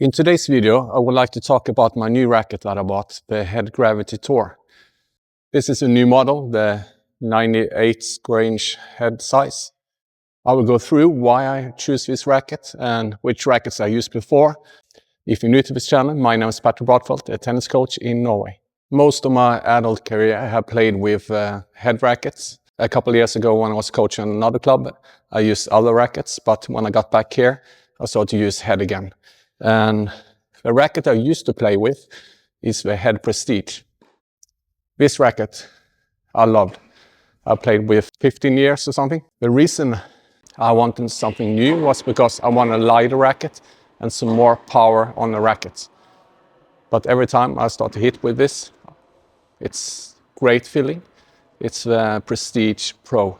In today's video, I would like to talk about my new racket that I bought, the Head Gravity Tour. This is a new model, the 98 range head size. I will go through why I choose this racket and which rackets I used before. If you're new to this channel, my name is Patrik Broddfelt, a tennis coach in Norway. Most of my adult career I have played with head rackets. A couple of years ago when I was coaching another club, I used other rackets, but when I got back here, I started to use head again. And the racket I used to play with is the Head Prestige. This racket I loved. I played with 15 years or something. The reason I wanted something new was because I wanted a lighter racket and some more power on the racket. But every time I start to hit with this, it's great feeling. It's the Prestige Pro.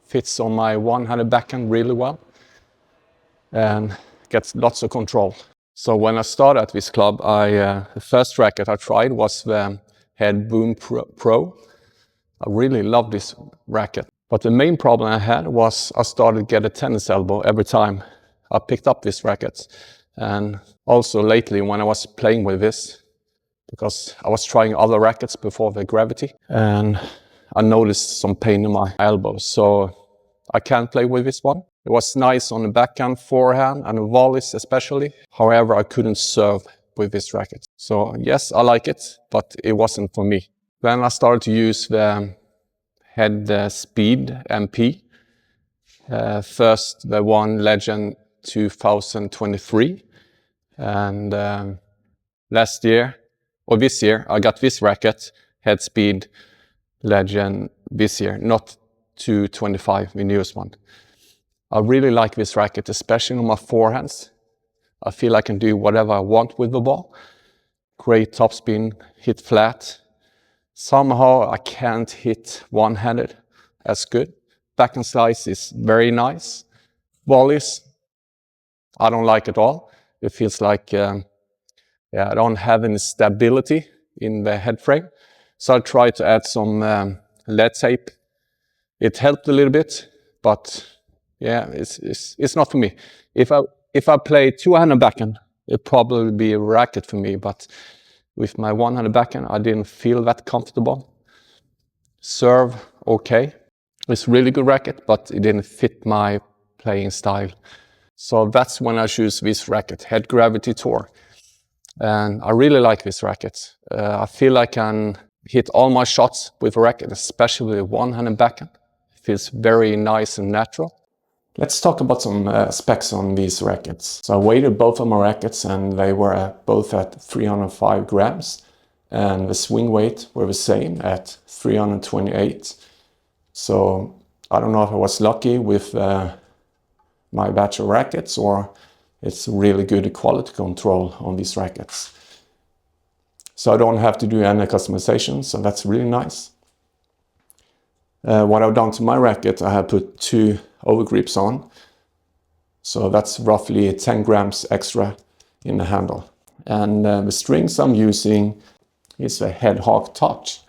Fits on my one-handed backhand really well and gets lots of control. So when I started at this club, the first racket I tried was the Head Boom Pro. I really loved this racket. But the main problem I had was I started to get a tennis elbow every time I picked up this racket. And also lately when I was playing with this, because I was trying other rackets before the Gravity, and I noticed some pain in my elbows. So I can't play with this one. It was nice on the backhand, forehand, and the volleys especially. However, I couldn't serve with this racket. So yes, I like it, but it wasn't for me. Then I started to use the Head Speed MP. First, the one Legend 2023. And last year, or this year, I got this racket, Head Speed Legend this year, not 225, the newest one. I really like this racket, especially on my forehands. I feel I can do whatever I want with the ball. Great topspin, hit flat. Somehow I can't hit one-handed as good. Backhand slice is very nice. Volleys, I don't like at all. It feels like I don't have any stability in the head frame. So I tried to add some lead tape. It helped a little bit, but yeah, it's not for me. If I play two-handed backhand, it'd probably be a racket for me, but with my one-handed backhand, I didn't feel that comfortable. Serve, okay. It's a really good racket, but it didn't fit my playing style. So that's when I choose this racket, Head Gravity Tour. And I really like this racket. I feel I can hit all my shots with a racket, especially with one-handed backhand. It feels very nice and natural. Let's talk about some specs on these rackets. So I weighted both of my rackets and they were both at 305 grams. And the swing weight were the same at 328. So I don't know if I was lucky with my batch of rackets or it's really good quality control on these rackets. So I don't have to do any customization, so that's really nice. What I've done to my racket, I have put 2 overgrips on. So that's roughly 10 grams extra in the handle. And the strings I'm using is a Head Hawk Touch.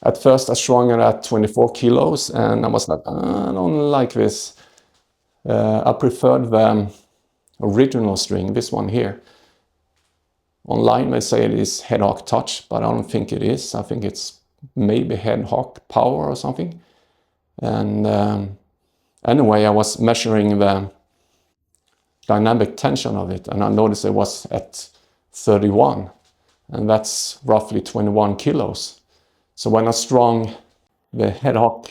At first I strung it at 24 kilos and I was like, I don't like this. I preferred the original string, this one here. Online they say it is Head Hawk Touch, but I don't think it is. I think it's maybe Head Hawk Power or something. And anyway, I was measuring the dynamic tension of it and I noticed it was at 31 and that's roughly 21 kilos. So when I strung the Head Hawk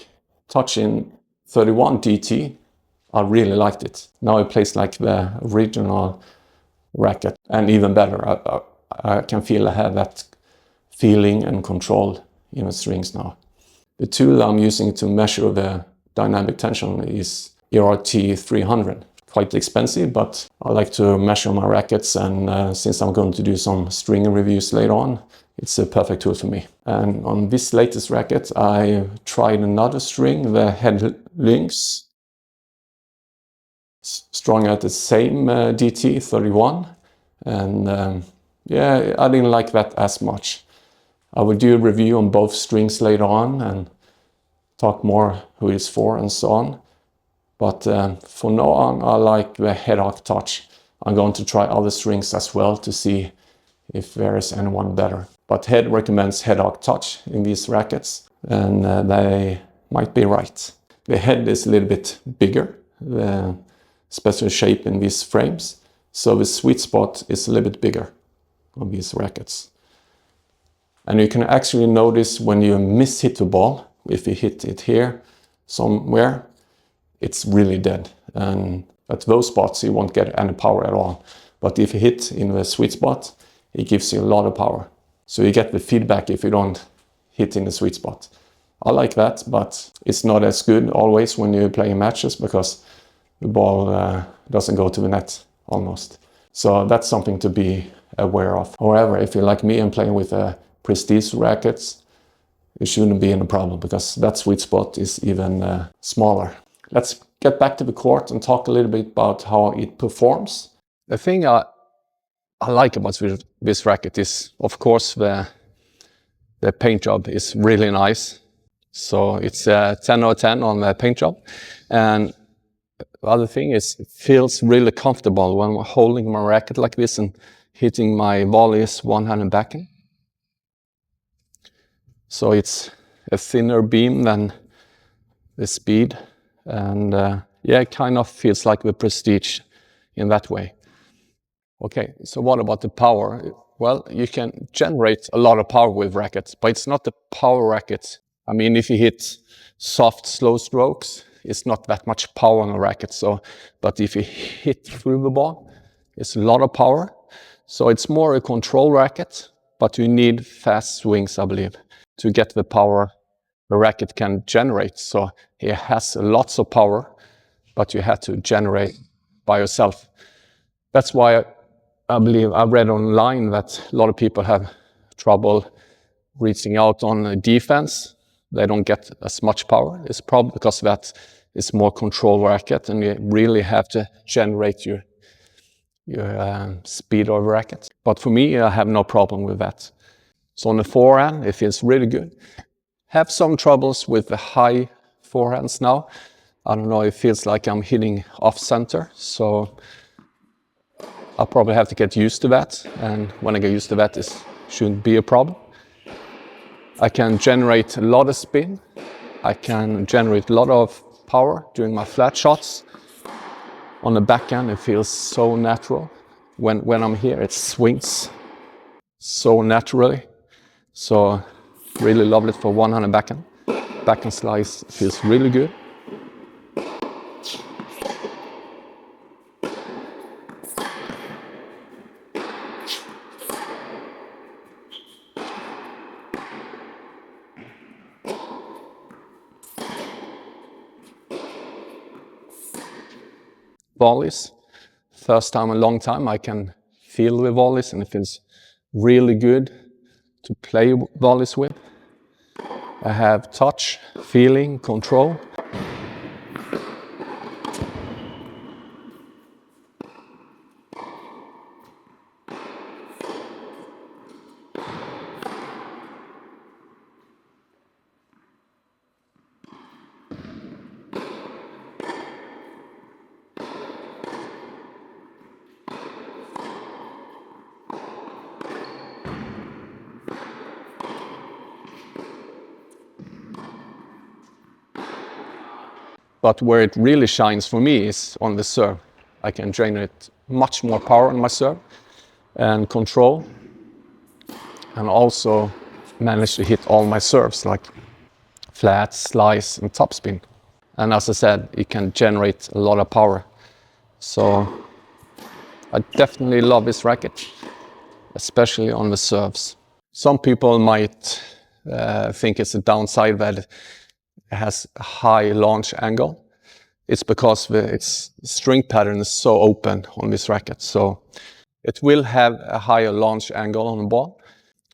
Touch in 31 DT, I really liked it. Now it plays like the original racket and even better. I can feel I have that feeling and control in the strings now. The tool I'm using to measure the dynamic tension is ERT 300. Quite expensive, but I like to measure my rackets and since I'm going to do some string reviews later on, it's a perfect tool for me. And on this latest racket, I tried another string, the Head Lynx, strung at the same DT 31. And yeah, I didn't like that as much. I will do a review on both strings later on and talk more who it's for and so on. But for now on, I like the Head Hawk Touch. I'm going to try other strings as well to see if there is anyone better. But Head recommends head-arc touch in these rackets, and they might be right. The head is a little bit bigger, the special shape in these frames, so the sweet spot is a little bit bigger on these rackets. And you can actually notice when you miss-hit the ball, if you hit it here somewhere, it's really dead. And at those spots you won't get any power at all. But if you hit in the sweet spot, it gives you a lot of power. So you get the feedback if you don't hit in the sweet spot. I like that, but it's not as good always when you're playing matches because the ball doesn't go to the net almost. So that's something to be aware of. However, if you're like me and playing with prestige rackets, it shouldn't be a problem because that sweet spot is even smaller. Let's get back to the court and talk a little bit about how it performs. The thing I like about this racket is, of course, the paint job is really nice. So it's 10 out of 10 on the paint job. And the other thing is it feels really comfortable when I'm holding my racket like this and hitting my volleys one-handed backhand. So it's a thinner beam than the speed. And yeah, it kind of feels like the prestige in that way. Okay, so what about the power? Well, you can generate a lot of power with rackets, but it's not the power racket. I mean, if you hit soft, slow strokes, it's not that much power on a racket. So, but if you hit through the ball, it's a lot of power. So it's more a control racket, but you need fast swings, I believe, to get the power the racket can generate. So it has lots of power, but you have to generate by yourself. That's why I believe I read online that a lot of people have trouble reaching out on defense. They don't get as much power. It's probably because that is more control racket and you really have to generate your speed of racket. But for me, I have no problem with that. So on the forehand, it feels really good. Have some troubles with the high forehands now. I don't know, it feels like I'm hitting off center. So I'll probably have to get used to that. And when I get used to that, it shouldn't be a problem. I can generate a lot of spin. I can generate a lot of power during my flat shots. On the backhand, it feels so natural. When I'm here, it swings so naturally. So really love it for one-handed backhand. Backhand slice feels really good. Volleys. First time in a long time I can feel the volleys and it feels really good to play volleys with. I have touch, feeling, control. But where it really shines for me is on the serve. I can generate much more power on my serve and control, and also manage to hit all my serves like flat, slice and topspin. And as I said, it can generate a lot of power. So I definitely love this racket, especially on the serves. Some people might think it's a downside that it has a high launch angle. It's because its string pattern is so open on this racket. So it will have a higher launch angle on the ball.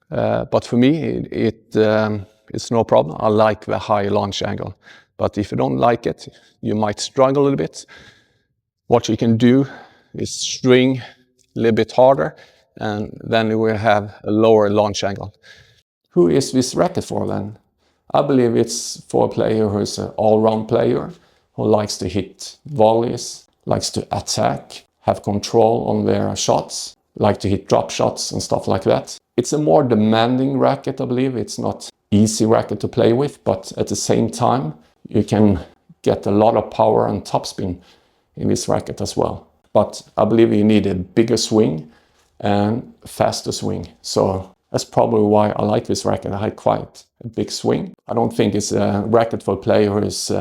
But for me, it's no problem. I like the high launch angle. But if you don't like it, you might struggle a little bit. What you can do is string a little bit harder, and then you will have a lower launch angle. Who is this racket for then? I believe it's for a player who is an all-round player, who likes to hit volleys, likes to attack, have control on their shots, like to hit drop shots and stuff like that. It's a more demanding racket, I believe. It's not easy racket to play with, but at the same time, you can get a lot of power and topspin in this racket as well. But I believe you need a bigger swing and faster swing. So that's probably why I like this racket. I had quite a big swing. I don't think it's a racket for a player who is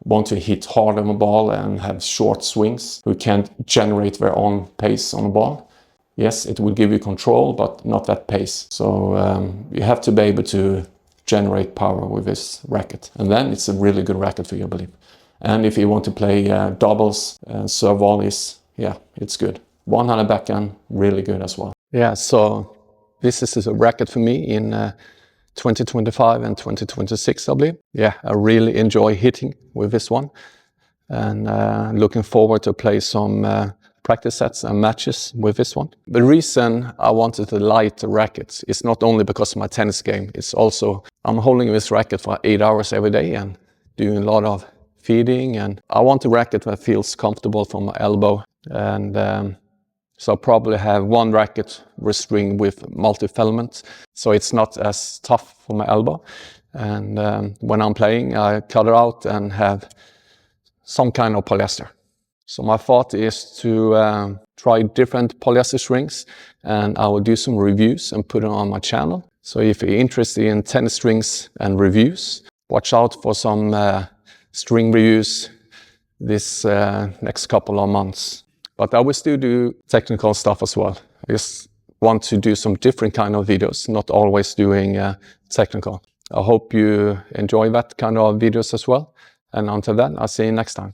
want to hit hard on the ball and have short swings, who can't generate their own pace on the ball. Yes, it will give you control, but not that pace. So you have to be able to generate power with this racket. And then it's a really good racket for you, I believe. And if you want to play doubles, serve volleys, yeah, it's good. 100 backhand, really good as well. Yeah, so this is a racket for me in 2025 and 2026, I believe. Yeah, I really enjoy hitting with this one. And looking forward to play some practice sets and matches with this one. The reason I wanted to light the racket is not only because of my tennis game, it's also I'm holding this racket for 8 hours every day and doing a lot of feeding, and I want a racket that feels comfortable for my elbow. And so I'll probably have one racket string with multi-filament, so it's not as tough for my elbow. And when I'm playing, I cut it out and have some kind of polyester. So my thought is to try different polyester strings, and I will do some reviews and put it on my channel. So if you're interested in tennis strings and reviews, watch out for some string reviews this next couple of months. But I will still do technical stuff as well. I just want to do some different kind of videos, not always doing technical. I hope you enjoy that kind of videos as well. And until then, I'll see you next time.